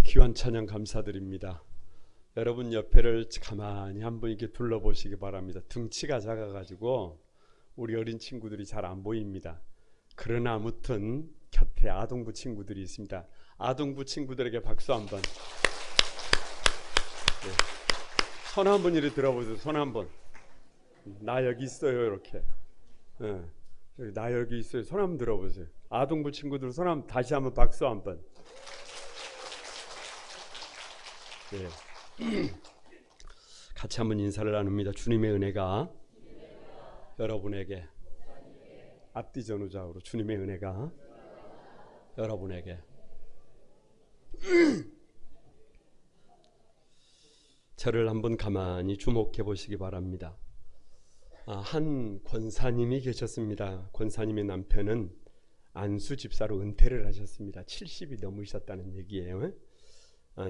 귀한 찬양 감사드립니다. 여러분 옆에를 가만히 한번 이렇게 둘러보시기 바랍니다. 등치가 작아가지고 우리 어린 친구들이 잘 안 보입니다. 그러나 아무튼 곁에 아동부 친구들이 있습니다. 아동부 친구들에게 박수 한번. 네. 손 한번 이렇게 들어보세요. 손 한번. 나 여기 있어요. 이렇게. 네. 나 여기 있어요. 손 한번 들어보세요. 아동부 친구들 손 한번 다시 한번 박수 한번. 네. 같이 한번 인사를 나눕니다. 주님의 은혜가 여러분에게, 앞뒤 전후좌우로 주님의 은혜가 여러분에게. 저를 한번 가만히 주목해 보시기 바랍니다. 한 권사님이 계셨습니다. 권사님의 남편은 안수 집사로 은퇴를 하셨습니다. 70이 넘으셨다는 얘기예요.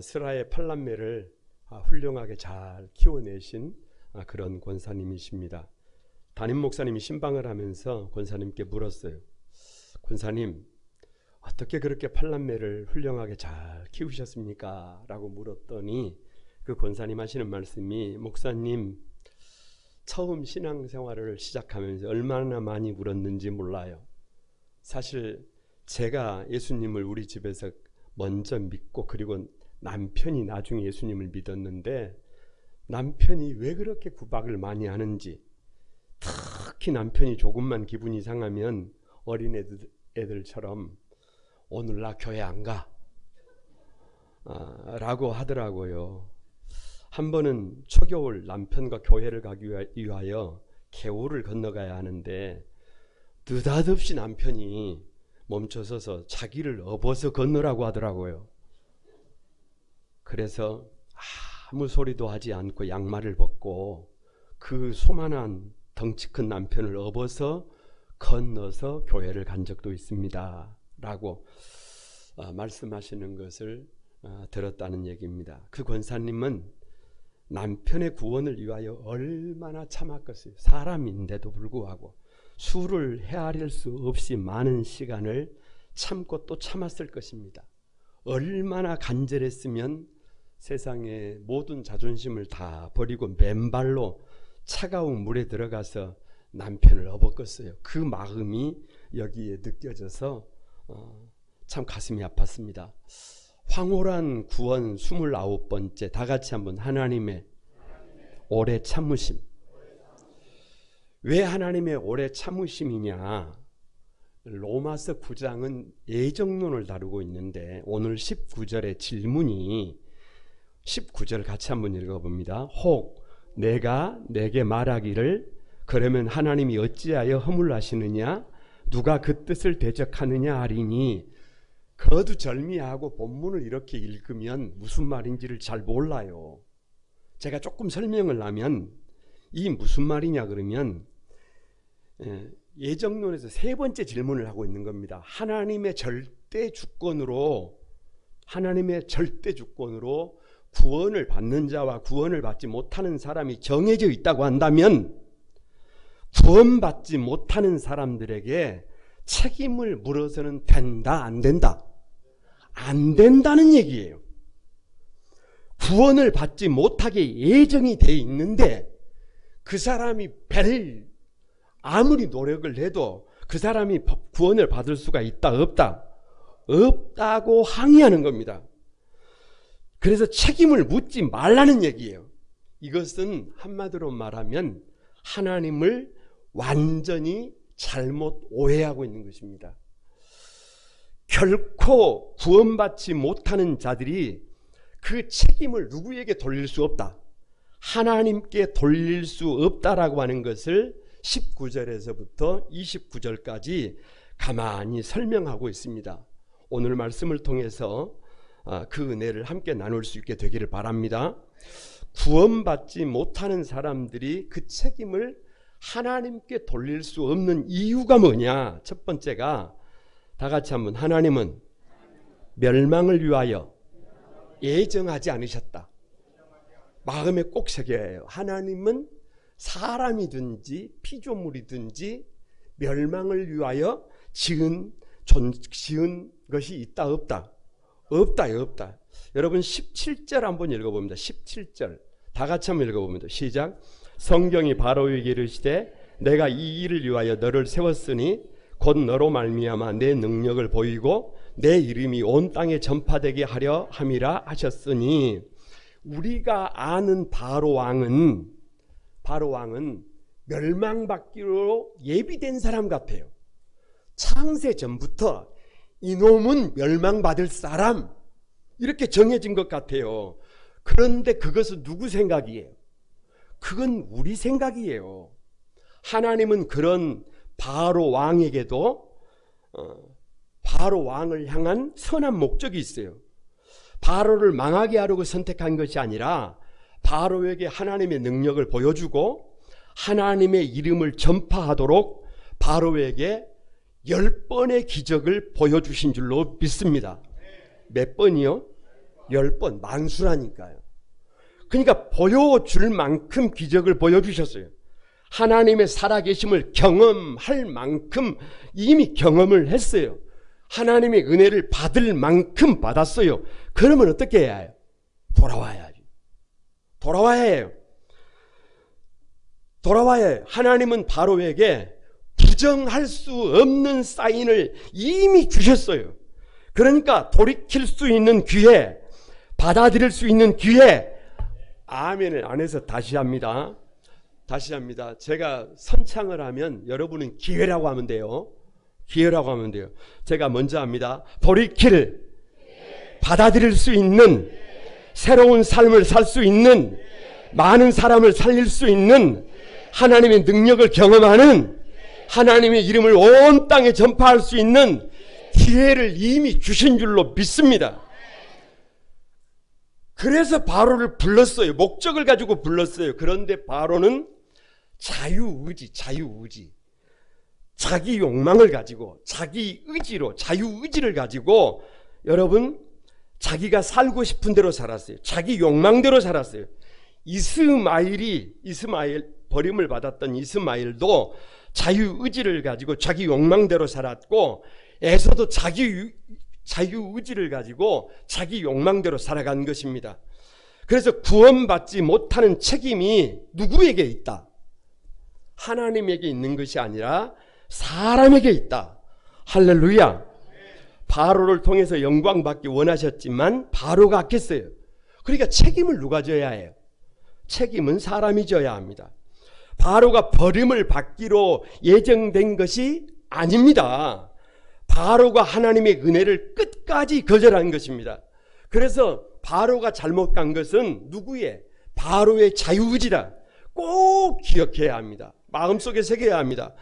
스라의 팔남매를 훌륭하게 잘 키워내신 그런 권사님이십니다. 담임 목사님이 신방을 하면서 권사님께 물었어요. 권사님, 어떻게 그렇게 팔남매를 훌륭하게 잘 키우셨습니까? 라고 물었더니 그 권사님 하시는 말씀이, 목사님, 처음 신앙생활을 시작하면서 얼마나 많이 울었는지 몰라요. 사실 제가 예수님을 우리 집에서 먼저 믿고, 그리고 남편이 나중에 예수님을 믿었는데, 남편이 왜 그렇게 구박을 많이 하는지, 특히 남편이 조금만 기분이 상하면 어린애들처럼 오늘 나 교회 안 가 라고 하더라고요. 한 번은 초겨울 남편과 교회를 가기 위하여 개울을 건너가야 하는데 느닷없이 남편이 멈춰서서 자기를 업어서 건너라고 하더라고요. 그래서 아무 소리도 하지 않고 양말을 벗고 그 소만한 덩치 큰 남편을 업어서 건너서 교회를 간 적도 있습니다 라고 말씀하시는 것을 들었다는 얘기입니다. 그 권사님은 남편의 구원을 위하여 얼마나 참았겠어요. 사람인데도 불구하고 수를 헤아릴 수 없이 많은 시간을 참고 또 참았을 것입니다. 얼마나 간절했으면 세상의 모든 자존심을 다 버리고 맨발로 차가운 물에 들어가서 남편을 업었겠어요. 그 마음이 여기에 느껴져서 참 가슴이 아팠습니다. 황홀한 구원 29번째, 다 같이 한번 하나님의 오래 참으심. 왜 하나님의 오래 참으심이냐? 로마서 9장은 예정론을 다루고 있는데 오늘 19절의 질문이, 19절 같이 한번 읽어봅니다. 혹 내가 내게 말하기를 그러면 하나님이 어찌하여 허물하시느냐? 누가 그 뜻을 대적하느냐 하리니, 거두절미하고 본문을 이렇게 읽으면 무슨 말인지를 잘 몰라요. 제가 조금 설명을 하면 이 무슨 말이냐 그러면 예정론에서 세 번째 질문을 하고 있는 겁니다. 하나님의 절대 주권으로 구원을 받는 자와 구원을 받지 못하는 사람이 정해져 있다고 한다면 구원받지 못하는 사람들에게 책임을 물어서는 된다, 안 된다? 안 된다는 얘기예요. 구원을 받지 못하게 예정이 돼 있는데 그 사람이 아무리 노력을 해도 그 사람이 구원을 받을 수가 있다, 없다? 없다고 항의하는 겁니다. 그래서 책임을 묻지 말라는 얘기예요. 이것은 한마디로 말하면 하나님을 완전히 잘못 오해하고 있는 것입니다. 결코 구원받지 못하는 자들이 그 책임을 누구에게 돌릴 수 없다, 하나님께 돌릴 수 없다라고 하는 것을 19절에서부터 29절까지 가만히 설명하고 있습니다. 오늘 말씀을 통해서 그 은혜를 함께 나눌 수 있게 되기를 바랍니다. 구원받지 못하는 사람들이 그 책임을 하나님께 돌릴 수 없는 이유가 뭐냐? 첫 번째가, 다 같이 한번, 하나님은 멸망을 위하여 예정하지 않으셨다. 마음에 꼭 새겨야 해요. 하나님은 사람이든지 피조물이든지 멸망을 위하여 지은 것이 있다, 없다? 없다요, 없다. 여러분 17절 한번 읽어봅니다. 17절 다 같이 한번 읽어봅니다. 시작. 성경이 바로에게 이르시되 내가 이 일을 위하여 너를 세웠으니 곧 너로 말미암아 내 능력을 보이고 내 이름이 온 땅에 전파되게 하려 함이라 하셨으니, 우리가 아는 바로 왕은 멸망받기로 예비된 사람 같아요. 창세 전부터 이놈은 멸망받을 사람, 이렇게 정해진 것 같아요. 그런데 그것은 누구 생각이에요? 그건 우리 생각이에요. 하나님은 그런 바로 왕에게도 바로 왕을 향한 선한 목적이 있어요. 바로를 망하게 하려고 선택한 것이 아니라 바로에게 하나님의 능력을 보여주고 하나님의 이름을 전파하도록 바로에게 10번의 기적을 보여주신 줄로 믿습니다. 몇 번이요? 10번, 만수라니까요. 그러니까 보여줄 만큼 기적을 보여주셨어요. 하나님의 살아계심을 경험할 만큼 이미 경험을 했어요. 하나님의 은혜를 받을 만큼 받았어요. 그러면 어떻게 해야 해요? 돌아와야죠. 돌아와야 해요. 돌아와야 해요. 하나님은 바로에게 부정할 수 없는 사인을 이미 주셨어요. 그러니까 돌이킬 수 있는 기회, 받아들일 수 있는 기회. 아멘을 안 해서 다시 합니다. 다시 합니다. 제가 선창을 하면 여러분은 기회라고 하면 돼요. 기회라고 하면 돼요. 제가 먼저 합니다. 돌이킬, 받아들일 수 있는, 새로운 삶을 살 수 있는, 많은 사람을 살릴 수 있는, 하나님의 능력을 경험하는, 하나님의 이름을 온 땅에 전파할 수 있는 기회를 이미 주신 줄로 믿습니다. 그래서 바로를 불렀어요. 목적을 가지고 불렀어요. 그런데 바로는 자유의지, 자기 욕망을 가지고, 자기 의지로, 자유의지를 가지고 여러분 자기가 살고 싶은 대로 살았어요. 자기 욕망대로 살았어요. 이스마엘 버림을 받았던 이스마엘도 자유의지를 가지고 자기 욕망대로 살았고, 에서도 자유의지를 가지고 자기 욕망대로 살아간 것입니다. 그래서 구원받지 못하는 책임이 누구에게 있다? 하나님에게 있는 것이 아니라 사람에게 있다. 할렐루야. 바로를 통해서 영광 받기 원하셨지만 바로가 악했어요. 그러니까 책임을 누가 져야 해요? 책임은 사람이 져야 합니다. 바로가 버림을 받기로 예정된 것이 아닙니다. 바로가 하나님의 은혜를 끝까지 거절한 것입니다. 그래서 바로가 잘못 간 것은 누구의? 바로의 자유의지다. 꼭 기억해야 합니다. 마음속에 새겨야 합니다.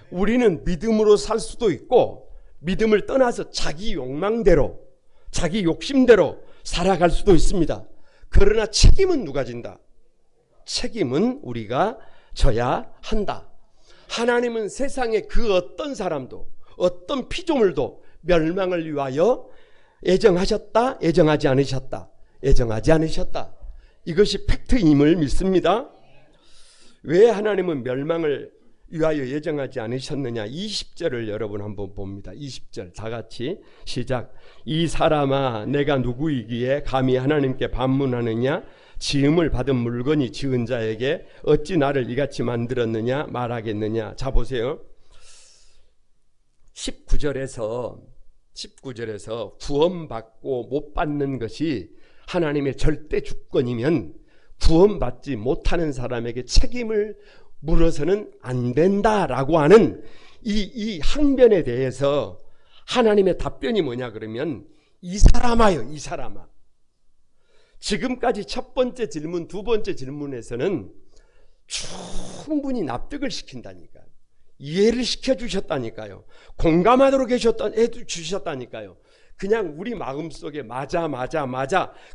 우리는 믿음으로 살 수도 있고 믿음을 떠나서 자기 욕망대로, 자기 욕심대로 살아갈 수도 있습니다. 그러나 책임은 누가 진다? 책임은 우리가 져야 한다. 하나님은 세상의 그 어떤 사람도, 어떤 피조물도 멸망을 위하여 예정하셨다, 예정하지 않으셨다, 예정하지 않으셨다. 이것이 팩트임을 믿습니다. 왜 하나님은 멸망을 위하여 예정하지 않으셨느냐? 20절을 여러분 한번 봅니다. 20절 다 같이 시작. 이 사람아, 내가 누구이기에 감히 하나님께 반문하느냐? 지음을 받은 물건이 지은 자에게 어찌 나를 이같이 만들었느냐 말하겠느냐. 자 보세요. 19절에서 구원받고 못 받는 것이 하나님의 절대 주권이면 구원받지 못하는 사람에게 책임을 물어서는 안 된다라고 하는 이 항변에 대해서 하나님의 답변이 뭐냐 그러면, 이 사람아요, 이 사람아. 지금까지 첫 번째 질문, 두 번째 질문에서는 충분히 납득을 시킨다니까요. 이해를 시켜주셨다니까요. 공감하도록 해주셨다니까요. 그냥 우리 마음속에 맞아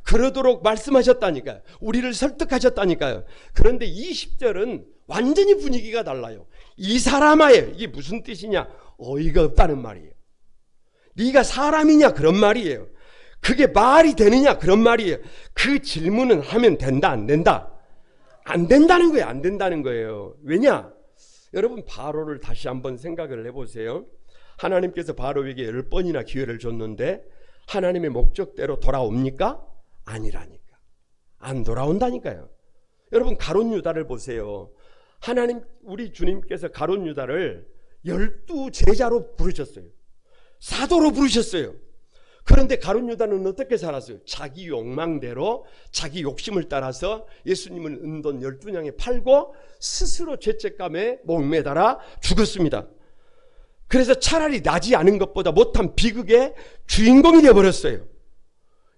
그러도록 말씀하셨다니까요. 우리를 설득하셨다니까요. 그런데 20절은 완전히 분위기가 달라요. 이 사람아예요. 이게 무슨 뜻이냐? 어이가 없다는 말이에요. 네가 사람이냐? 그런 말이에요. 그게 말이 되느냐? 그런 말이에요. 그 질문은 하면 된다, 안 된다? 안 된다는 거예요. 안 된다는 거예요. 왜냐? 여러분 바로를 다시 한번 생각을 해보세요. 하나님께서 바로에게 10번이나 기회를 줬는데 하나님의 목적대로 돌아옵니까? 아니라니까. 안 돌아온다니까요. 여러분, 가룟 유다를 보세요. 하나님, 우리 주님께서 가룟 유다를 12 제자로 부르셨어요. 사도로 부르셨어요. 그런데 가룟 유다는 어떻게 살았어요? 자기 욕망대로, 자기 욕심을 따라서 예수님을 은돈 12냥에 팔고 스스로 죄책감에 목매달아 죽었습니다. 그래서 차라리 나지 않은 것보다 못한 비극의 주인공이 되어버렸어요.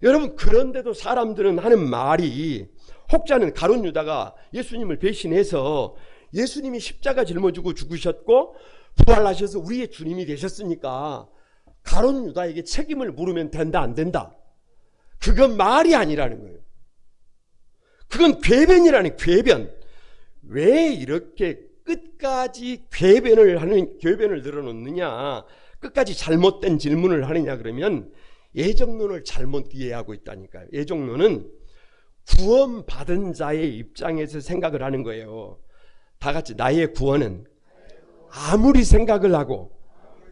여러분, 그런데도 사람들은 하는 말이, 혹자는 가룟 유다가 예수님을 배신해서 예수님이 십자가 짊어지고 죽으셨고 부활하셔서 우리의 주님이 되셨으니까 가룟 유다에게 책임을 물으면 된다, 안 된다? 그건 말이 아니라는 거예요. 그건 궤변이라는, 궤변. 왜 이렇게 끝까지 궤변을 늘어놓느냐, 끝까지 잘못된 질문을 하느냐 그러면 예정론을 잘못 이해하고 있다니까요. 예정론은 구원받은 자의 입장에서 생각을 하는 거예요. 다 같이 나의 구원은 아무리 생각을 하고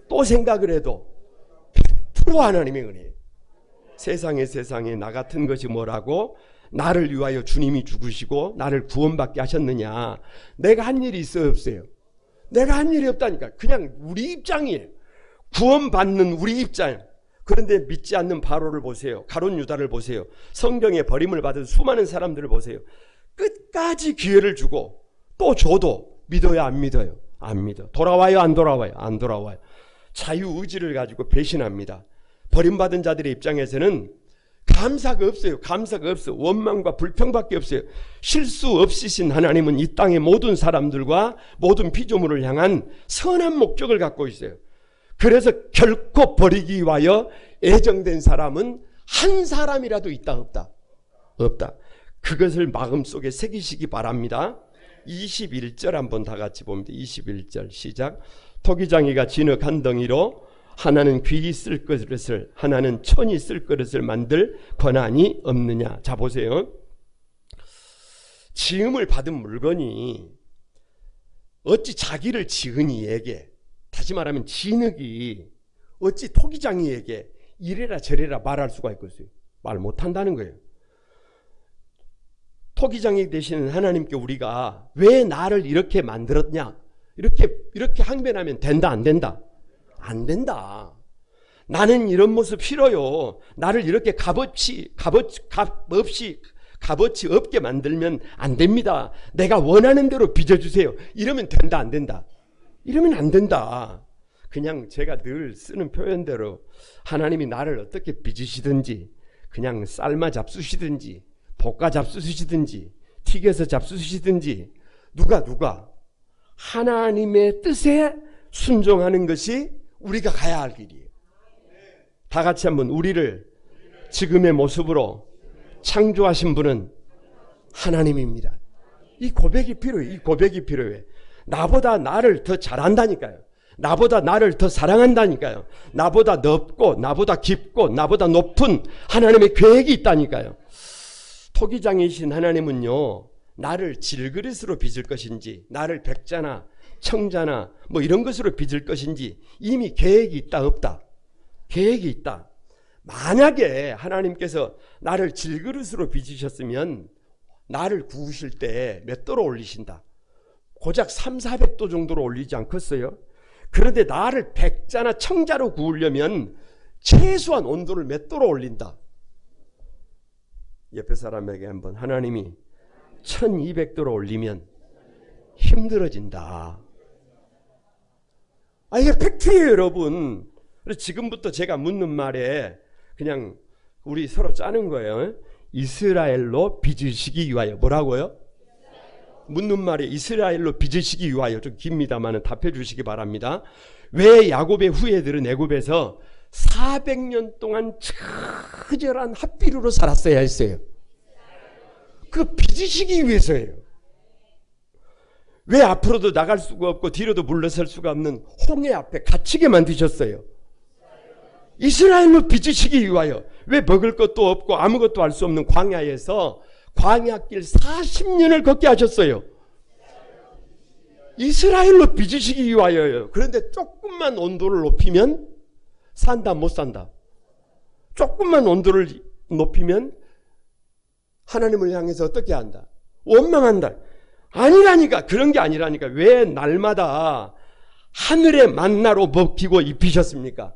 또 생각을 해도 100% 하나님의 은혜예요. 세상에 나 같은 것이 뭐라고? 나를 위하여 주님이 죽으시고 나를 구원받게 하셨느냐. 내가 한 일이 있어요, 없어요? 내가 한 일이 없다니까. 그냥 우리 입장이에요. 구원받는 우리 입장. 그런데 믿지 않는 바로를 보세요. 가룟 유다를 보세요. 성경에 버림을 받은 수많은 사람들을 보세요. 끝까지 기회를 주고 또 줘도 믿어요, 안 믿어요? 안 믿어. 돌아와요, 안 돌아와요? 안 돌아와요. 자유의지를 가지고 배신합니다. 버림받은 자들의 입장에서는 감사가 없어요. 감사가 없어요. 원망과 불평밖에 없어요. 실수 없으신 하나님은 이 땅의 모든 사람들과 모든 피조물을 향한 선한 목적을 갖고 있어요. 그래서 결코 버리기 위하여 애정된 사람은 한 사람이라도 있다, 없다? 없다. 그것을 마음속에 새기시기 바랍니다. 21절 한번 다 같이 봅니다. 21절 시작. 토기장이가 진흙 한 덩이로 하나는 귀히 쓸 그릇을, 하나는 천이 쓸 그릇을 만들 권한이 없느냐. 자, 보세요. 지음을 받은 물건이 어찌 자기를 지은 이에게, 다시 말하면 진흙이 어찌 토기장이에게 이래라 저래라 말할 수가 있겠어요? 말 못한다는 거예요. 토기장이 되시는 하나님께 우리가 왜 나를 이렇게 만들었냐, 이렇게 항변하면 된다, 안 된다? 안 된다. 나는 이런 모습 싫어요. 나를 이렇게 값없이 없게 만들면 안 됩니다. 내가 원하는 대로 빚어주세요. 이러면 된다, 안 된다? 이러면 안 된다. 그냥 제가 늘 쓰는 표현대로 하나님이 나를 어떻게 빚으시든지, 그냥 삶아 잡수시든지, 볶아 잡수시든지, 튀겨서 잡수시든지, 누가 하나님의 뜻에 순종하는 것이 우리가 가야 할 길이에요. 다 같이 한번, 우리를 지금의 모습으로 창조하신 분은 하나님입니다. 이 고백이 필요해요. 이 고백이 필요해. 나보다 나를 더 잘한다니까요. 나보다 나를 더 사랑한다니까요. 나보다 넓고 나보다 깊고 나보다 높은 하나님의 계획이 있다니까요. 토기장이신 하나님은요, 나를 질그릇으로 빚을 것인지, 나를 백자나 청자나 뭐 이런 것으로 빚을 것인지 이미 계획이 있다, 없다? 계획이 있다. 만약에 하나님께서 나를 질그릇으로 빚으셨으면 나를 구우실 때 몇 도로 올리신다? 고작 300~400도 정도로 올리지 않겠어요? 그런데 나를 백자나 청자로 구우려면 최소한 온도를 몇 도로 올린다? 옆에 사람에게 한번, 하나님이 1200도로 올리면 힘들어진다. 이게 팩트예요, 여러분. 그래서 지금부터 제가 묻는 말에 그냥 우리 서로 짜는 거예요. 이스라엘로 빚으시기 위하여. 뭐라고요? 묻는 말에 이스라엘로 빚으시기 위하여. 좀 깁니다만 답해 주시기 바랍니다. 왜 야곱의 후예들은 애굽에서 400년 동안 처절한 핫비루로 살았어야 했어요? 그 빚으시기 위해서예요. 왜 앞으로도 나갈 수가 없고 뒤로도 물러설 수가 없는 홍해 앞에 갇히게 만드셨어요? 이스라엘로 빚으시기 위하여. 왜 먹을 것도 없고 아무것도 알 수 없는 광야에서 광야길 40년을 걷게 하셨어요? 이스라엘로 빚으시기 위하여요. 그런데 조금만 온도를 높이면 산다, 못 산다? 조금만 온도를 높이면 하나님을 향해서 어떻게 한다? 원망한다. 아니라니까. 그런 게 아니라니까. 왜 날마다 하늘의 만나로 먹히고 입히셨습니까?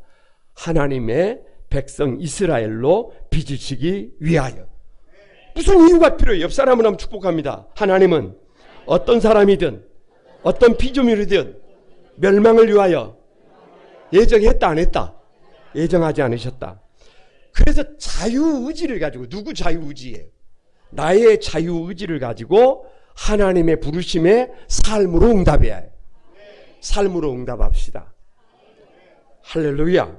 하나님의 백성 이스라엘로 빚으시기 위하여. 무슨 이유가 필요해요? 옆 사람을 한번 축복합니다. 하나님은 어떤 사람이든 어떤 피조물이든 멸망을 위하여 예정했다 안 했다? 예정하지 않으셨다. 그래서 자유의지를 가지고, 누구 자유의지예요? 나의 자유의지를 가지고 하나님의 부르심에 삶으로 응답해야 해요. 삶으로 응답합시다. 할렐루야.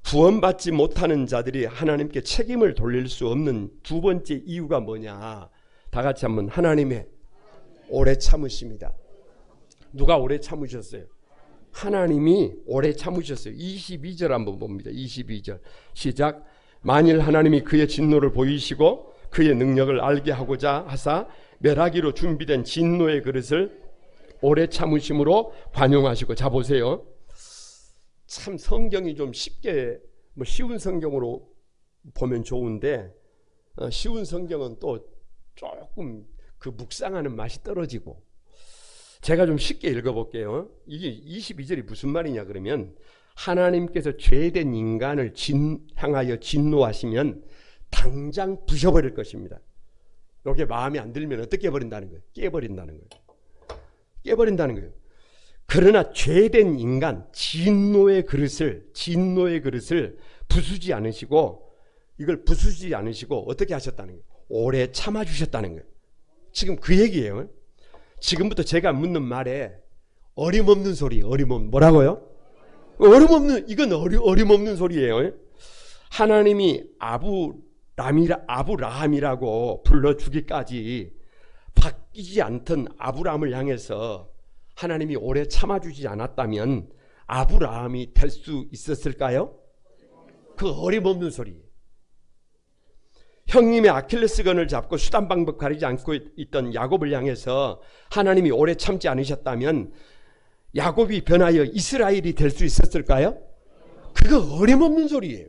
구원받지 못하는 자들이 하나님께 책임을 돌릴 수 없는 두 번째 이유가 뭐냐? 다 같이 한번 하나님의 오래 참으십니다. 누가 오래 참으셨어요? 하나님이 오래 참으셨어요. 22절 한번 봅니다. 22절 시작. 만일 하나님이 그의 진노를 보이시고 그의 능력을 알게 하고자 하사 멸하기로 준비된 진노의 그릇을 오래 참으심으로 관용하시고. 자 보세요. 참 성경이 좀 쉽게 쉬운 성경으로 보면 좋은데 쉬운 성경은 또 조금 그 묵상하는 맛이 떨어지고, 제가 좀 쉽게 읽어볼게요. 이게 22절이 무슨 말이냐 그러면, 하나님께서 죄된 인간을 향하여 진노하시면 당장 부셔버릴 것입니다. 이게 마음에 안 들면 어떻게 해버린다는 거예요? 깨버린다는 거예요. 깨버린다는 거예요. 그러나 죄된 인간 진노의 그릇을 부수지 않으시고, 이걸 부수지 않으시고 어떻게 하셨다는 거예요? 오래 참아주셨다는 거예요. 지금 그 얘기예요. 지금부터 제가 묻는 말에 어림없는 소리, 뭐라고요? 이건 어림없는 소리예요. 하나님이 아브라함이라고 불러주기까지 바뀌지 않던 아브라함을 향해서 하나님이 오래 참아주지 않았다면 아브라함이 될 수 있었을까요? 그 어림없는 소리. 형님의 아킬레스건을 잡고 수단 방법 가리지 않고 있던 야곱을 향해서 하나님이 오래 참지 않으셨다면 야곱이 변하여 이스라엘이 될 수 있었을까요? 그거 어림없는 소리예요.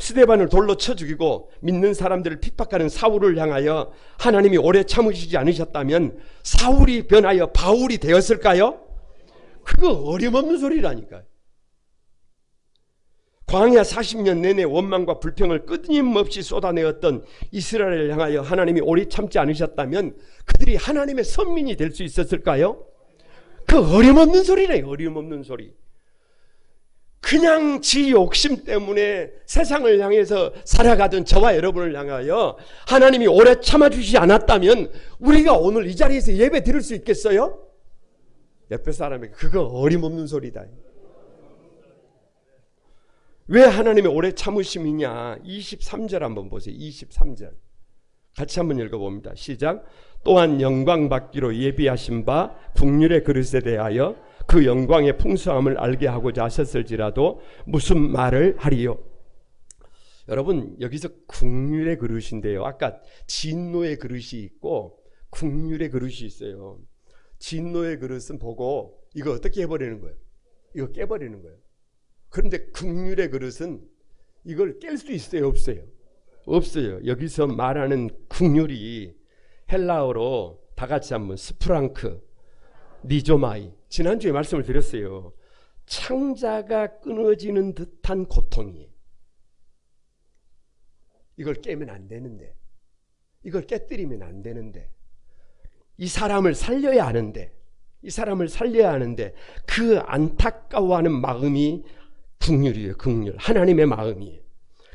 스데반을 돌로 쳐 죽이고 믿는 사람들을 핍박하는 사울을 향하여 하나님이 오래 참으시지 않으셨다면 사울이 변하여 바울이 되었을까요? 그거 어림없는 소리라니까요. 광야 40년 내내 원망과 불평을 끊임없이 쏟아내었던 이스라엘을 향하여 하나님이 오래 참지 않으셨다면 그들이 하나님의 선민이 될 수 있었을까요? 그 어림없는 소리네. 어림없는 소리. 그냥 지 욕심 때문에 세상을 향해서 살아가던 저와 여러분을 향하여 하나님이 오래 참아주시지 않았다면 우리가 오늘 이 자리에서 예배 드릴 수 있겠어요? 옆에 사람에게 그거 어림없는 소리다. 왜 하나님의 오래 참으심이냐? 23절 한번 보세요. 23절 같이 한번 읽어봅니다. 시작. 또한 영광 받기로 예비하신 바 국률의 그릇에 대하여 그 영광의 풍성함을 알게 하고자 하셨을지라도 무슨 말을 하리요? 여러분 여기서 국률의 그릇인데요, 아까 진노의 그릇이 있고 국률의 그릇이 있어요. 진노의 그릇은 보고 이거 어떻게 해버리는 거예요? 이거 깨버리는 거예요. 그런데 국률의 그릇은 이걸 깰 수 있어요? 없어요? 없어요. 여기서 말하는 국률이 헬라어로 다 같이 한번 스프랑크, 니조마이. 지난주에 말씀을 드렸어요. 창자가 끊어지는 듯한 고통이에요. 이걸 깨면 안 되는데, 이걸 깨뜨리면 안 되는데, 이 사람을 살려야 하는데, 그 안타까워하는 마음이 국률이에요. 국률. 하나님의 마음이에요.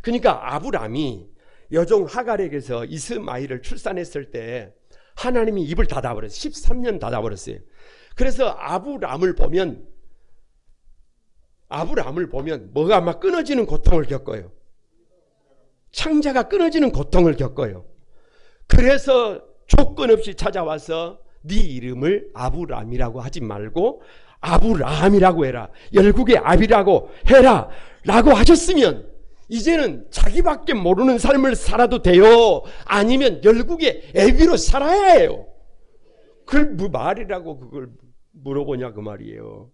그러니까 아브람이 여종 하갈에게서 이스마엘을 출산했을 때 하나님이 입을 닫아버렸어요. 13년 닫아버렸어요. 그래서 아브람을 보면 뭐가 막 끊어지는 고통을 겪어요. 창자가 끊어지는 고통을 겪어요. 그래서 조건 없이 찾아와서 네 이름을 아브람이라고 하지 말고 아브라함이라고 해라. 열국의 아비라고 해라 라고 하셨으면 이제는 자기밖에 모르는 삶을 살아도 돼요? 아니면 열국의 애비로 살아야 해요? 그걸 뭐 말이라고 그걸 물어보냐 그 말이에요.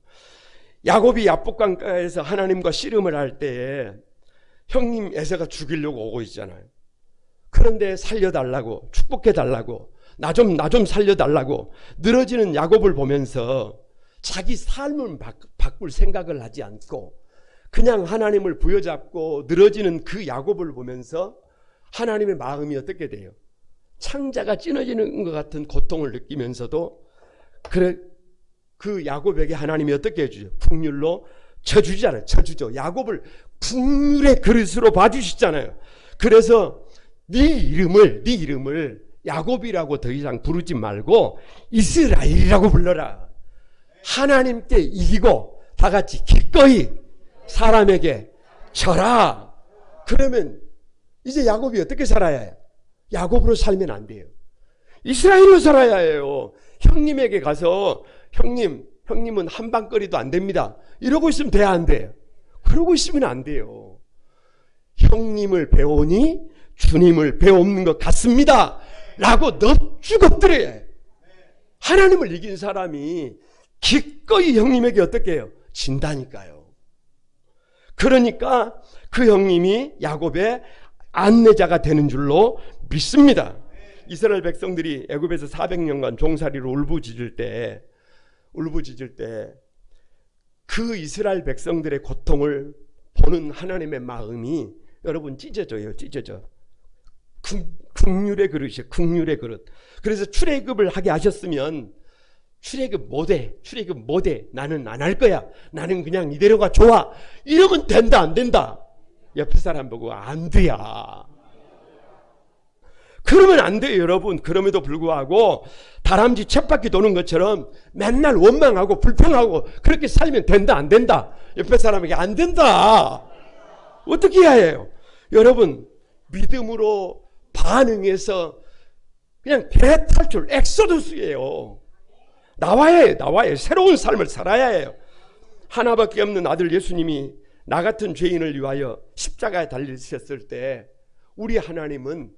야곱이 야복강가에서 하나님과 씨름을 할 때에 형님 에서가 죽이려고 오고 있잖아요. 그런데 살려달라고, 축복해달라고, 나 좀 살려달라고 늘어지는 야곱을 보면서 자기 삶을 바꿀 생각을 하지 않고 그냥 하나님을 부여잡고 늘어지는 그 야곱을 보면서 하나님의 마음이 어떻게 돼요? 창자가 찢어지는 것 같은 고통을 느끼면서도 그 야곱에게 하나님이 어떻게 해주죠? 국률로 쳐주잖아요. 쳐주죠. 야곱을 국률의 그릇으로 봐주시잖아요. 그래서 네 이름을 야곱이라고 더 이상 부르지 말고 이스라엘이라고 불러라. 하나님께 이기고 다 같이 기꺼이 사람에게 져라. 그러면 이제 야곱이 어떻게 살아야 해요? 야곱으로 살면 안 돼요. 이스라엘로 살아야 해요. 형님에게 가서 형님은 한방거리도 안 됩니다. 이러고 있으면 돼야 안 돼요. 그러고 있으면 안 돼요. 형님을 배우니 주님을 배우는 것 같습니다. 라고 넙죽 엎드려야 해요. 하나님을 이긴 사람이 기꺼이 형님에게 어떻게 해요? 진다니까요. 그러니까 그 형님이 야곱의 안내자가 되는 줄로 믿습니다. 이스라엘 백성들이 애굽에서 400년간 종살이로 울부짖을 때 그 이스라엘 백성들의 고통을 보는 하나님의 마음이 여러분 찢어져요. 국률의 그릇이에요. 국률의 그릇. 그래서 출애굽을 하게 하셨으면 출애굽 못해. 나는 안 할 거야. 나는 그냥 이대로가 좋아. 이러면 된다 안 된다? 옆에 사람 보고 안 돼야. 그러면 안 돼요, 여러분. 그럼에도 불구하고 다람쥐 쳇바퀴 도는 것처럼 맨날 원망하고 불평하고 그렇게 살면 된다 안 된다? 옆에 사람에게 안 된다. 어떻게 해야 해요? 여러분, 믿음으로 반응해서 그냥 대탈출, 엑소더스예요. 나와야 해요. 새로운 삶을 살아야 해요. 하나밖에 없는 아들 예수님이 나 같은 죄인을 위하여 십자가에 달리셨을 때 우리 하나님은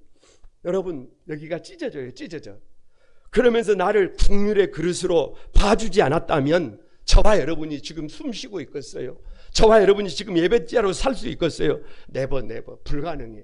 여러분 여기가 찢어져요. 그러면서 나를 국률의 그릇으로 봐주지 않았다면 저와 여러분이 지금 숨쉬고 있겠어요? 저와 여러분이 지금 예배자로 살 수 있겠어요? 네버 불가능해요.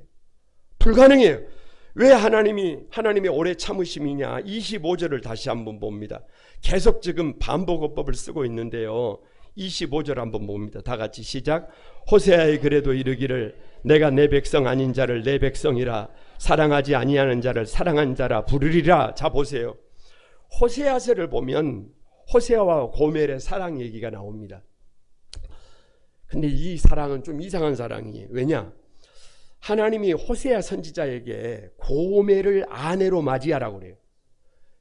왜 하나님의 오래 참으심이냐? 25절을 다시 한번 봅니다. 계속 지금 반복어법을 쓰고 있는데요. 25절 한번 봅니다. 다 같이 시작. 호세아의 글에도 이르기를 내가 내 백성 아닌 자를 내 백성이라 사랑하지 아니하는 자를 사랑한 자라 부르리라. 자 보세요. 호세아서를 보면 호세아와 고멜의 사랑 얘기가 나옵니다. 근데 이 사랑은 좀 이상한 사랑이에요. 왜냐? 하나님이 호세아 선지자에게 고멜을 아내로 맞이하라고 그래요.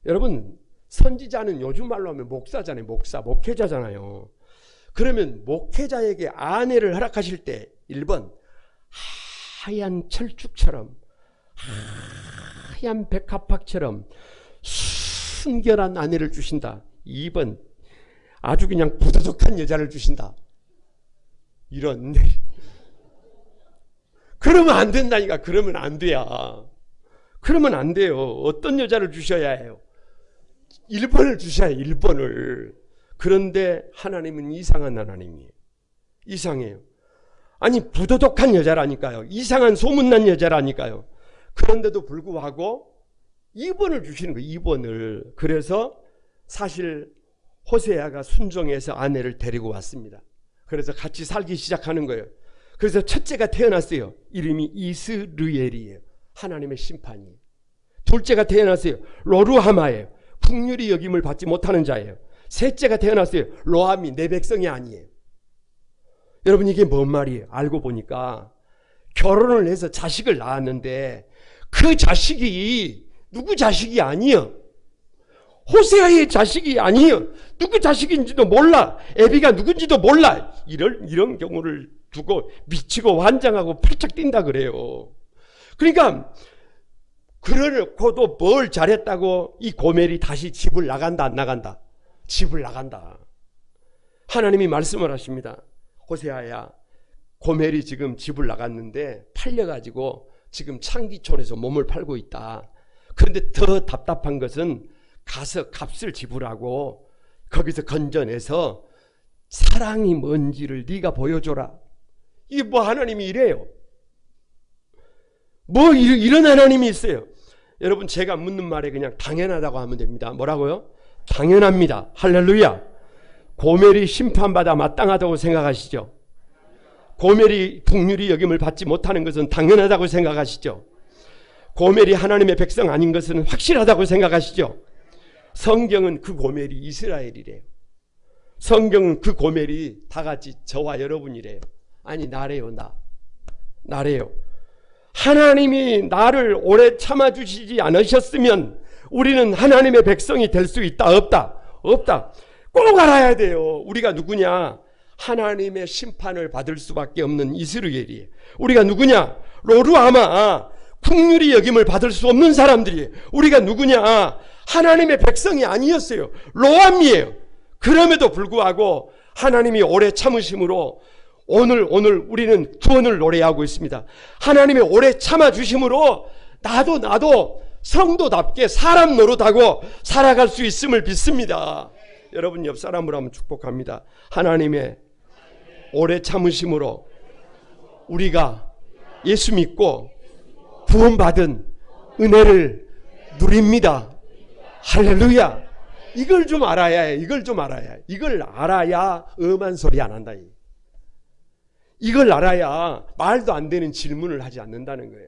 여러분 선지자는 요즘 말로 하면 목사잖아요. 목회자잖아요. 그러면 목회자에게 아내를 허락하실 때 1번 하얀 철쭉처럼 하얀 백합박처럼 순결한 아내를 주신다. 2번 아주 그냥 부도덕한 여자를 주신다. 이런 그러면 안 된다니까. 그러면 안 돼야. 그러면 안 돼요. 어떤 여자를 주셔야 해요? 1번을 주셔야 해요. 1번을. 그런데 하나님은 이상한 하나님이에요. 이상해요. 아니 부도덕한 여자라니까요. 이상한 소문난 여자라니까요. 그런데도 불구하고 2번을 주시는 거예요. 2번을. 그래서 사실 호세아가 순종해서 아내를 데리고 왔습니다. 그래서 같이 살기 시작하는 거예요. 그래서 첫째가 태어났어요. 이름이 이스르엘이에요. 하나님의 심판이에요. 둘째가 태어났어요. 로루하마예요. 국률이 여김을 받지 못하는 자예요. 셋째가 태어났어요. 로암이 내 백성이 아니에요. 여러분 이게 뭔 말이에요? 알고 보니까 결혼을 해서 자식을 낳았는데 그 자식이 누구 자식이 아니에요. 호세아의 자식이 아니에요. 누구 자식인지도 몰라. 애비가 누군지도 몰라. 이런 경우를 두고 미치고 환장하고 펄쩍 뛴다 그래요. 그러니까 그러고도 뭘 잘했다고 이 고멜이 다시 집을 나간다 안 나간다? 집을 나간다. 하나님이 말씀을 하십니다. 호세아야, 고멜이 지금 집을 나갔는데 팔려가지고 지금 창기촌에서 몸을 팔고 있다. 그런데 더 답답한 것은 가서 값을 지불하고 거기서 건져내서 사랑이 뭔지를 네가 보여줘라. 이게 뭐 하나님이 이래요? 뭐 이런 하나님이 있어요? 여러분, 제가 묻는 말에 그냥 당연하다고 하면 됩니다. 뭐라고요? 당연합니다. 할렐루야. 고멜이 심판받아 마땅하다고 생각하시죠? 고멜이 풍휼히 여김을 받지 못하는 것은 당연하다고 생각하시죠? 고멜이 하나님의 백성 아닌 것은 확실하다고 생각하시죠? 성경은 그 고멜이 이스라엘이래요. 성경은 그 고멜이 다 같이 저와 여러분이래요. 아니, 나래요. 나래요. 하나님이 나를 오래 참아주시지 않으셨으면 우리는 하나님의 백성이 될 수 있다? 없다. 꼭 알아야 돼요. 우리가 누구냐? 하나님의 심판을 받을 수밖에 없는 이스라엘이에요. 우리가 누구냐? 로루아마, 풍휼히 여김을 받을 수 없는 사람들이에요. 우리가 누구냐? 하나님의 백성이 아니었어요. 로암이에요. 그럼에도 불구하고 하나님이 오래 참으심으로 오늘 우리는 구원을 노래하고 있습니다. 하나님의 오래 참아주심으로 나도 성도답게 사람 노릇하고 살아갈 수 있음을 믿습니다. 여러분, 옆 사람으로 한번 축복합니다. 하나님의 오래 참으심으로 우리가 예수 믿고 구원받은 은혜를 누립니다. 할렐루야. 이걸 좀 알아야 해. 이걸 알아야 엄한 소리 안 한다. 이걸 알아야 말도 안 되는 질문을 하지 않는다는 거예요.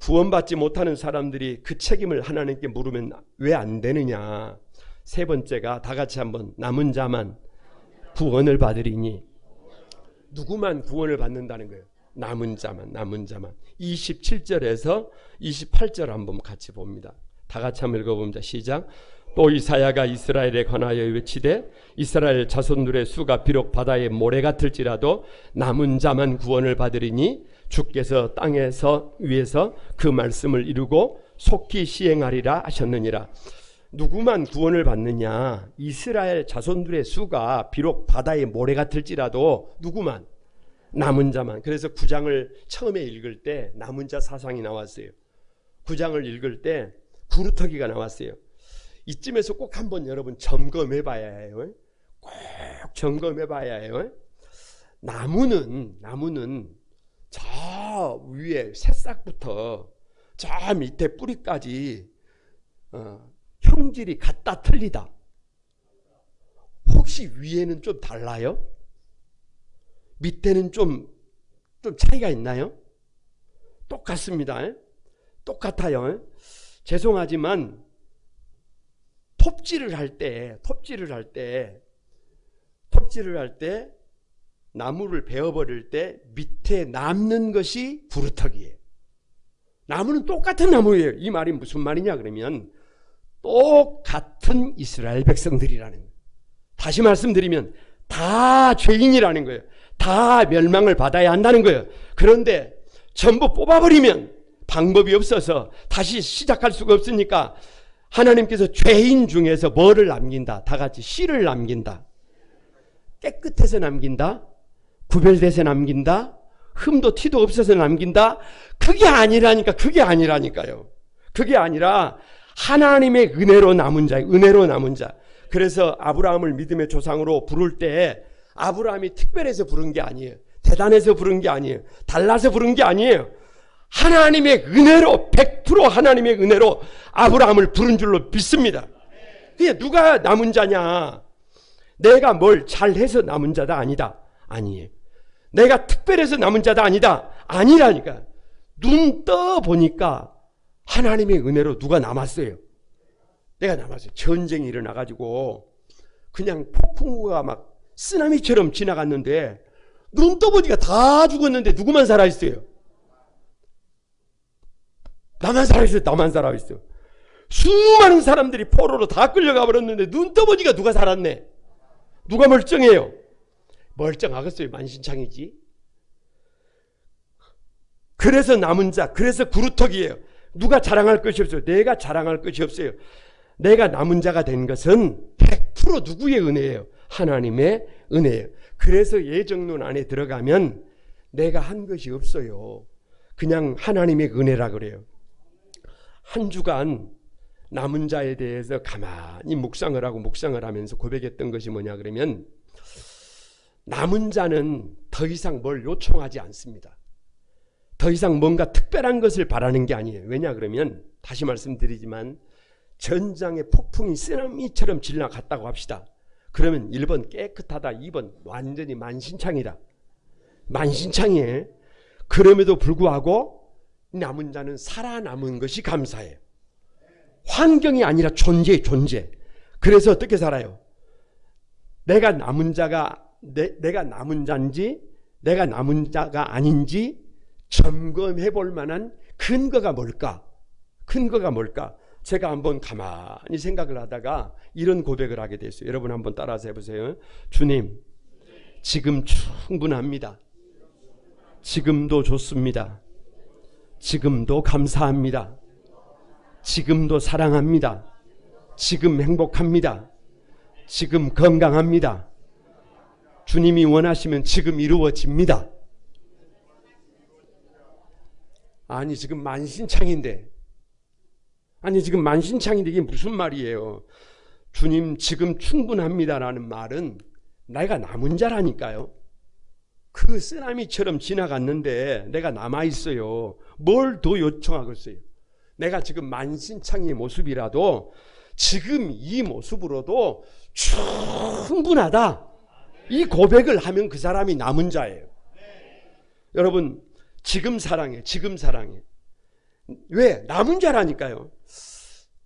구원받지 못하는 사람들이 그 책임을 하나님께 물으면 왜 안 되느냐. 세 번째가 다 같이 한번 남은 자만 구원을 받으리니. 누구만 구원을 받는다는 거예요? 남은 자만. 27절에서 28절 한번 같이 봅니다. 다 같이 한번 읽어봅니다. 시작. 또 이사야가 이스라엘에 관하여 외치되 이스라엘 자손들의 수가 비록 바다의 모래 같을지라도 남은 자만 구원을 받으리니 주께서 땅에서 위에서 그 말씀을 이루고 속히 시행하리라 하셨느니라. 누구만 구원을 받느냐? 이스라엘 자손들의 수가 비록 바다의 모래 같을지라도 누구만? 남은 자만. 그래서 9장을 처음에 읽을 때 남은 자 사상이 나왔어요. 9장을 읽을 때 구루터기가 나왔어요. 이쯤에서 꼭 한번 여러분 점검해 봐야 해요. 꼭 점검해 봐야 해요. 나무는 저 위에 새싹부터 저 밑에 뿌리까지 형질이 같다 틀리다. 혹시 위에는 좀 달라요? 밑에는 좀 차이가 있나요? 똑같습니다. 똑같아요. 죄송하지만 톱질을 할 때 나무를 베어버릴 때 밑에 남는 것이 부루터기예요. 나무는 똑같은 나무예요. 이 말이 무슨 말이냐 그러면 똑같은 이스라엘 백성들이라는 거예요. 다시 말씀드리면 다 죄인이라는 거예요. 다 멸망을 받아야 한다는 거예요. 그런데 전부 뽑아버리면 방법이 없어서 다시 시작할 수가 없으니까 하나님께서 죄인 중에서 뭐를 남긴다? 다 같이 씨를 남긴다. 깨끗해서 남긴다. 구별돼서 남긴다. 흠도 티도 없어서 남긴다. 그게 아니라니까요. 그게 아니라 하나님의 은혜로 남은 자예요. 은혜로 남은 자. 그래서 아브라함을 믿음의 조상으로 부를 때 아브라함이 특별해서 부른 게 아니에요. 대단해서 부른 게 아니에요. 달라서 부른 게 아니에요. 하나님의 은혜로 100% 하나님의 은혜로 아브라함을 부른 줄로 믿습니다. 그게 누가 남은 자냐? 내가 뭘 잘해서 남은 자다 아니다. 아니에요. 내가 특별해서 남은 자다 아니다. 아니라니까. 눈 떠 보니까 하나님의 은혜로 누가 남았어요. 내가 남았어요. 전쟁이 일어나가지고 그냥 폭풍우가 막 쓰나미처럼 지나갔는데 눈 떠보니까 다 죽었는데 누구만 살아있어요? 나만 살아있어요. 수많은 사람들이 포로로 다 끌려가 버렸는데 눈 떠보니까 누가 살았네? 누가 멀쩡해요? 멀쩡하겠어요. 만신창이지. 그래서 남은 자, 그래서 구루터기예요. 누가 자랑할 것이 없어요. 내가 자랑할 것이 없어요. 내가 남은 자가 된 것은 100% 누구의 은혜예요? 하나님의 은혜예요. 그래서 예정론 안에 들어가면 내가 한 것이 없어요. 그냥 하나님의 은혜라 그래요. 한 주간 남은 자에 대해서 가만히 묵상을 하면서 고백했던 것이 뭐냐 그러면, 남은 자는 더 이상 뭘 요청하지 않습니다. 더 이상 뭔가 특별한 것을 바라는 게 아니에요. 왜냐 그러면, 다시 말씀드리지만 전장의 폭풍이 쓰나미처럼 지나갔다고 합시다. 그러면 1번 깨끗하다, 2번 완전히 만신창이다. 만신창이에요. 그럼에도 불구하고 남은 자는 살아남은 것이 감사해요. 환경이 아니라 존재예요, 존재. 그래서 어떻게 살아요? 내가 남은 자가 내가 남은 자인지 내가 남은 자가 아닌지 점검해 볼 만한 근거가 뭘까? 근거가 뭘까? 제가 한번 가만히 생각을 하다가 이런 고백을 하게 됐어요. 여러분 한번 따라서 해보세요. 주님, 지금 충분합니다. 지금도 좋습니다. 지금도 감사합니다. 지금도 사랑합니다. 지금 행복합니다. 지금 건강합니다. 주님이 원하시면 지금 이루어집니다. 아니 지금 만신창인데, 이게 무슨 말이에요? 주님 지금 충분합니다라는 말은 내가 남은 자라니까요. 그 쓰나미처럼 지나갔는데 내가 남아있어요. 뭘 더 요청하겠어요? 내가 지금 만신창이의 모습이라도 지금 이 모습으로도 충분하다, 이 고백을 하면 그 사람이 남은 자예요. 여러분 지금 사랑해. 왜? 남은 자라니까요.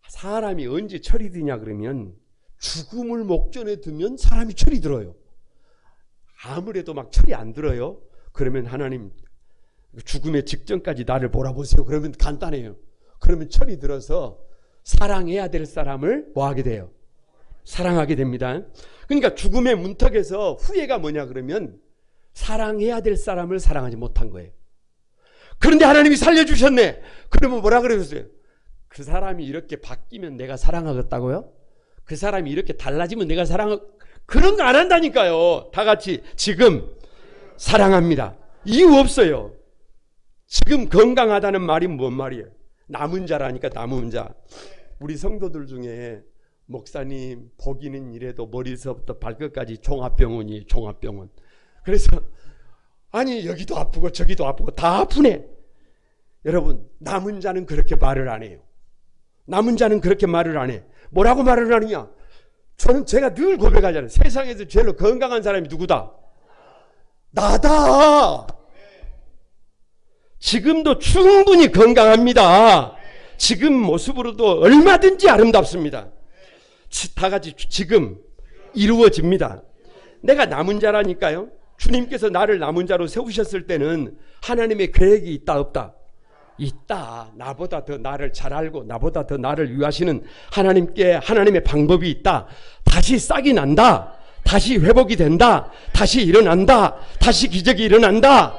사람이 언제 철이 드냐 그러면, 죽음을 목전에 두면 사람이 철이 들어요. 아무래도 막 철이 안 들어요. 그러면 하나님 죽음의 직전까지 나를 몰아보세요. 그러면 간단해요. 그러면 철이 들어서 사랑해야 될 사람을 뭐 하게 돼요? 사랑하게 됩니다. 그러니까 죽음의 문턱에서 후회가 뭐냐 그러면, 사랑해야 될 사람을 사랑하지 못한 거예요. 그런데 하나님이 살려주셨네. 그러면 뭐라 그러셨어요? 그 사람이 이렇게 바뀌면 내가 사랑하겠다고요? 그 사람이 이렇게 달라지면 내가 그런 거 안 한다니까요. 다 같이 지금 사랑합니다. 이유 없어요. 지금 건강하다는 말이 뭔 말이에요? 남은 자라니까. 남은 자. 우리 성도들 중에 목사님 보기는 이래도 머리서부터 발끝까지 종합병원이에요. 종합병원. 그래서 아니 여기도 아프고 저기도 아프고 다 아프네. 여러분 남은 자는 그렇게 말을 안 해요. 남은 자는 그렇게 말을 안 해. 뭐라고 말을 하느냐? 제가 늘 고백하잖아요. 세상에서 제일 건강한 사람이 누구다? 나다. 지금도 충분히 건강합니다. 지금 모습으로도 얼마든지 아름답습니다. 다 같이 지금 이루어집니다. 내가 남은 자라니까요. 주님께서 나를 남은 자로 세우셨을 때는 하나님의 계획이 있다 없다? 있다. 나보다 더 나를 잘 알고 나보다 더 나를 위하시는 하나님께 하나님의 방법이 있다. 다시 싹이 난다. 다시 회복이 된다. 다시 일어난다. 다시 기적이 일어난다.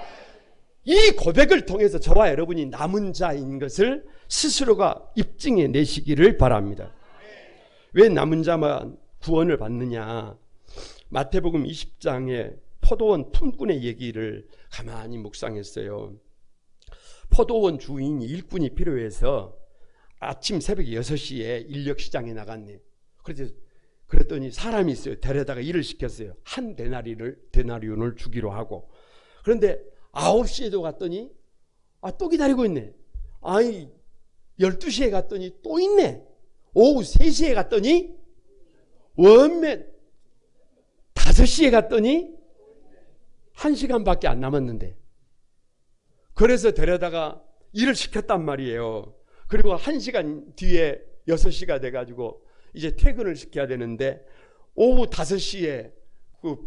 이 고백을 통해서 저와 여러분이 남은 자인 것을 스스로가 입증해 내시기를 바랍니다. 왜 남은 자만 구원을 받느냐? 마태복음 20장에 포도원 품꾼의 얘기를 가만히 묵상했어요. 포도원 주인이 일꾼이 필요해서 아침 새벽 6시에 인력시장에 나갔네요. 그랬더니 사람이 있어요. 데려다가 일을 시켰어요. 한 데나리온을 주기로 하고. 그런데 9시에도 갔더니 또 기다리고 있네. 12시에 갔더니 또 있네. 오후 3시에 갔더니 원맨 5시에 갔더니 1시간밖에 안 남았는데, 그래서 데려다가 일을 시켰단 말이에요. 그리고 1시간 뒤에 6시가 돼가지고 이제 퇴근을 시켜야 되는데, 오후 5시에 그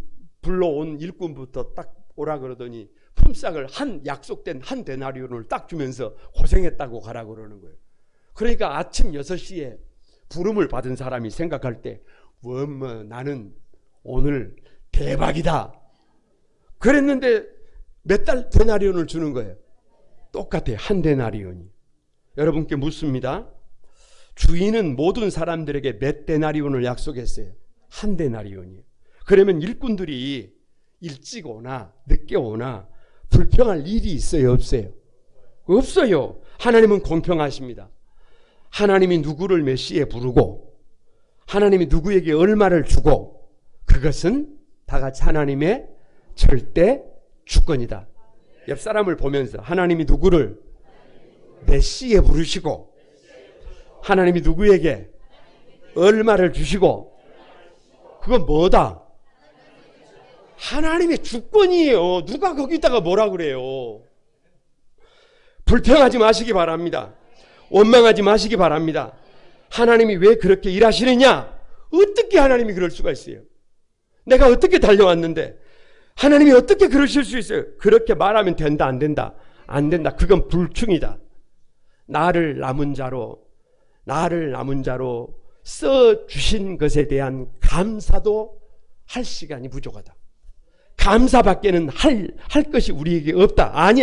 불러온 일꾼부터 딱 오라 그러더니 품삯을 약속된 한 데나리온을 딱 주면서 고생했다고 가라 그러는 거예요. 그러니까 아침 6시에 부름을 받은 사람이 생각할 때 나는 오늘 대박이다 그랬는데 몇 달 데나리온을 주는 거예요. 똑같아요. 한 데나리온이. 여러분께 묻습니다. 주인은 모든 사람들에게 몇 데나리온을 약속했어요? 한 데나리온이에요. 그러면 일꾼들이 일찍 오나 늦게 오나 불평할 일이 있어요? 없어요? 없어요. 하나님은 공평하십니다. 하나님이 누구를 메시에 부르고 하나님이 누구에게 얼마를 주고 그것은 다 같이 하나님의 절대 주권이다. 옆 사람을 보면서 하나님이 누구를 메시에 부르시고 하나님이 누구에게 얼마를 주시고 그건 뭐다? 하나님의 주권이에요. 누가 거기다가 뭐라 그래요? 불평하지 마시기 바랍니다. 원망하지 마시기 바랍니다. 하나님이 왜 그렇게 일하시느냐? 어떻게 하나님이 그럴 수가 있어요? 내가 어떻게 달려왔는데 하나님이 어떻게 그러실 수 있어요? 그렇게 말하면 된다 안 된다? 안 된다. 그건 불충이다. 나를 남은 자로 써주신 것에 대한 감사도 할 시간이 부족하다. 감사밖에는 할 것이 우리에게 없다. 아니.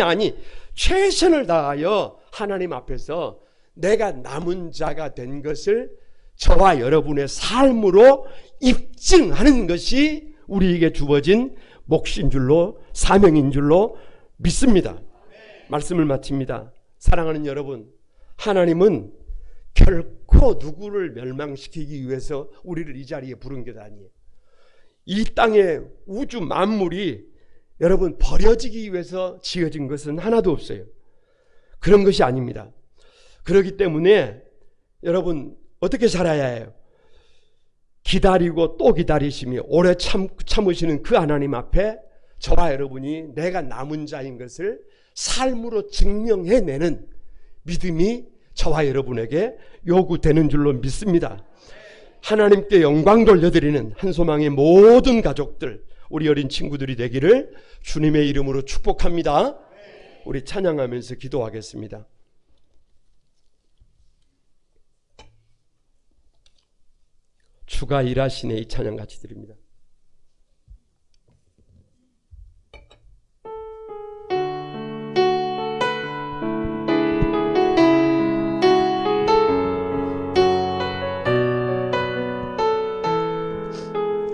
최선을 다하여 하나님 앞에서 내가 남은 자가 된 것을 저와 여러분의 삶으로 입증하는 것이 우리에게 주어진 몫인 줄로, 사명인 줄로 믿습니다. 말씀을 마칩니다. 사랑하는 여러분, 하나님은 결코 누구를 멸망시키기 위해서 우리를 이 자리에 부른 게 아니에요. 이 땅의 우주 만물이 여러분 버려지기 위해서 지어진 것은 하나도 없어요. 그런 것이 아닙니다. 그렇기 때문에 여러분 어떻게 살아야 해요? 기다리고 또 기다리시며 오래 참으시는 그 하나님 앞에 저와 여러분이 내가 남은 자인 것을 삶으로 증명해내는 믿음이 저와 여러분에게 요구되는 줄로 믿습니다. 하나님께 영광 돌려드리는 한소망의 모든 가족들, 우리 어린 친구들이 되기를 주님의 이름으로 축복합니다. 우리 찬양하면서 기도하겠습니다. 주가 일하시네, 이 찬양 같이 드립니다.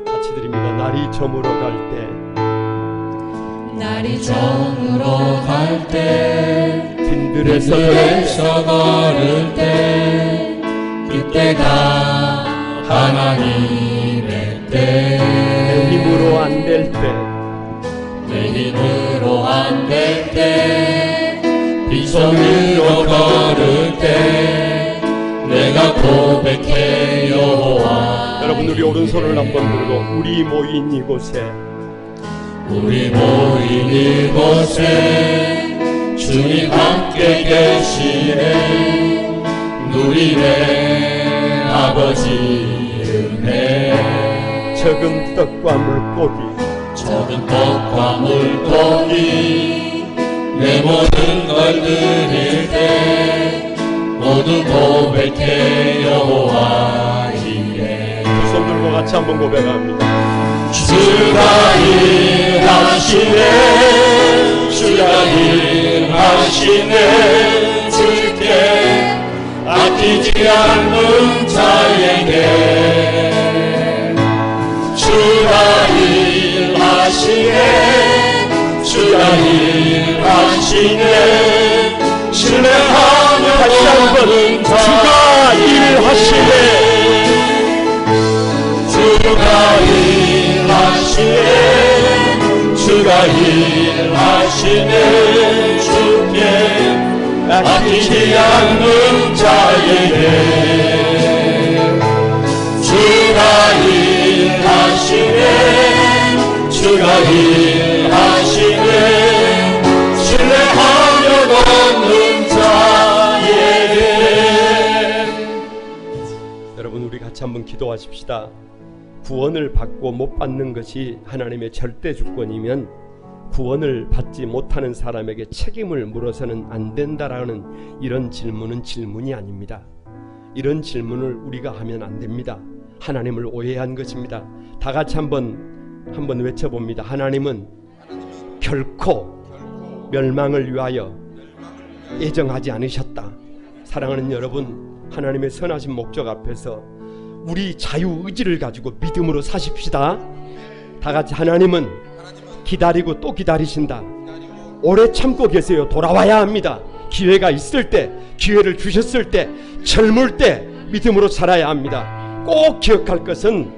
같이 드립니다. 날이 저물어 갈 때, 날이 저물어 갈 때, 빈들에서 걸을 때, 이때가 하나님의 때. 내 힘으로 안 될 때, 내 힘으로 안 될 때, 빈손으로 걸을 때, 내가 고백해 여호와. 여러분 우리 오른손을 한번 들고 우리 모인 이곳에, 우리 모인 이곳에 주님 함께 계시네. 누리네 아버지 은혜. 적은 떡과 물고기, 적은 떡과 물고기 내 모든 걸 드릴 때 모두 고백해 여호와 이래. 두 손 들고 같이 한번 고백합니다. 주가 일하시네, 주가 일하시네. 주께 아끼지 않는 자에게 주가 일하시네, 주가 일하시네. 신뢰하며 다시 한번 주가 일하시네, 주가 일하시네, 주가 일하시네. 주께 아끼지 않는 자에게 주가 일하시네, 주가 일하시네. 신뢰하며 걷는 자에게. 여러분 우리 같이 한번 기도하십시다. 구원을 받고 못 받는 것이 하나님의 절대 주권이면 구원을 받지 못하는 사람에게 책임을 물어서는 안 된다라는 이런 질문은 질문이 아닙니다. 이런 질문을 우리가 하면 안 됩니다. 하나님을 오해한 것입니다. 다 같이 한번 외쳐봅니다. 하나님은 결코 멸망을 위하여 예정하지 않으셨다. 사랑하는 여러분, 하나님의 선하신 목적 앞에서 우리 자유의지를 가지고 믿음으로 사십시다. 다 같이 하나님은 기다리고 또 기다리신다. 오래 참고 계세요. 돌아와야 합니다. 기회가 있을 때, 기회를 주셨을 때, 젊을 때 믿음으로 살아야 합니다. 꼭 기억할 것은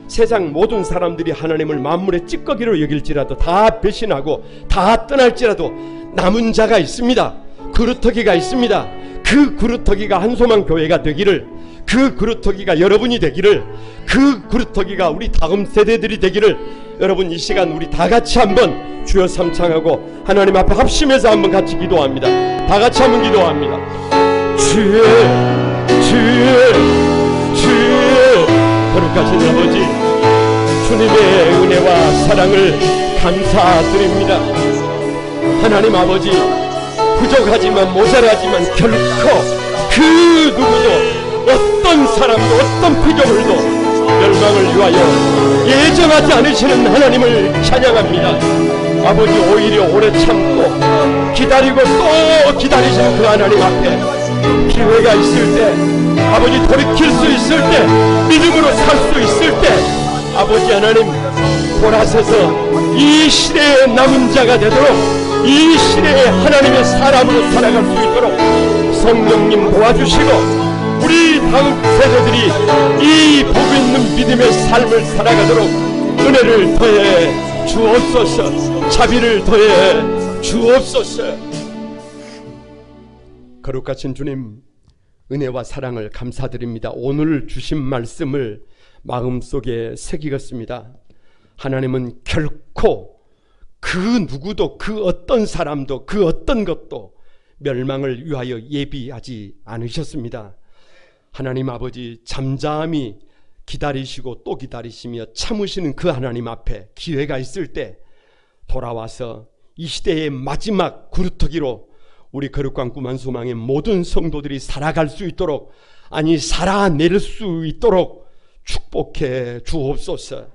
세상 모든 사람들이 하나님을 만물의 찌꺼기로 여길지라도, 다 배신하고 다 떠날지라도 남은 자가 있습니다. 그루터기가 있습니다. 그 그루터기가 한소망 교회가 되기를, 그 그루터기가 여러분이 되기를, 그 그루터기가 우리 다음 세대들이 되기를, 여러분 이 시간 우리 다 같이 한번 주여 삼창하고 하나님 앞에 합심해서 한번 같이 기도합니다. 다 같이 한번 기도합니다. 주여, 주여, 주여. 거룩하신 아버지, 주님의 은혜와 사랑을 감사드립니다. 하나님 아버지, 부족하지만 모자라지만 결코 그 누구도, 어떤 사람도, 어떤 피조물도 멸망을 위하여 예정하지 않으시는 하나님을 찬양합니다. 아버지, 오히려 오래 참고 기다리고 또 기다리시는 그 하나님 앞에 기회가 있을 때, 아버지 돌이킬 수 있을 때, 믿음으로 살 수 있을 때, 아버지 하나님 돌아서서 이 시대의 남은 자가 되도록, 이 시대에 하나님의 사람으로 살아갈 수 있도록 성령님 도와주시고, 우리 다음 세대들이 이 복 있는 믿음의 삶을 살아가도록 은혜를 더해 주옵소서. 자비를 더해 주옵소서. 거룩하신 주님, 은혜와 사랑을 감사드립니다. 오늘 주신 말씀을 마음속에 새기겠습니다. 하나님은 결코 그 누구도, 그 어떤 사람도, 그 어떤 것도 멸망을 위하여 예비하지 않으셨습니다. 하나님 아버지, 잠잠히 기다리시고 또 기다리시며 참으시는 그 하나님 앞에 기회가 있을 때 돌아와서 이 시대의 마지막 구루터기로 우리 거룩한 꿈한 소망의 모든 성도들이 살아갈 수 있도록, 아니 살아낼 수 있도록 축복해 주옵소서.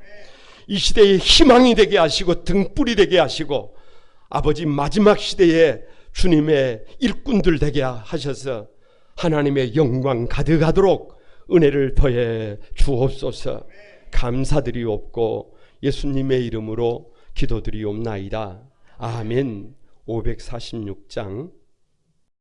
이 시대의 희망이 되게 하시고 등불이 되게 하시고, 아버지 마지막 시대에 주님의 일꾼들 되게 하셔서 하나님의 영광 가득하도록 은혜를 더해 주옵소서. 감사드리옵고 예수님의 이름으로 기도드리옵나이다. 아멘. 546장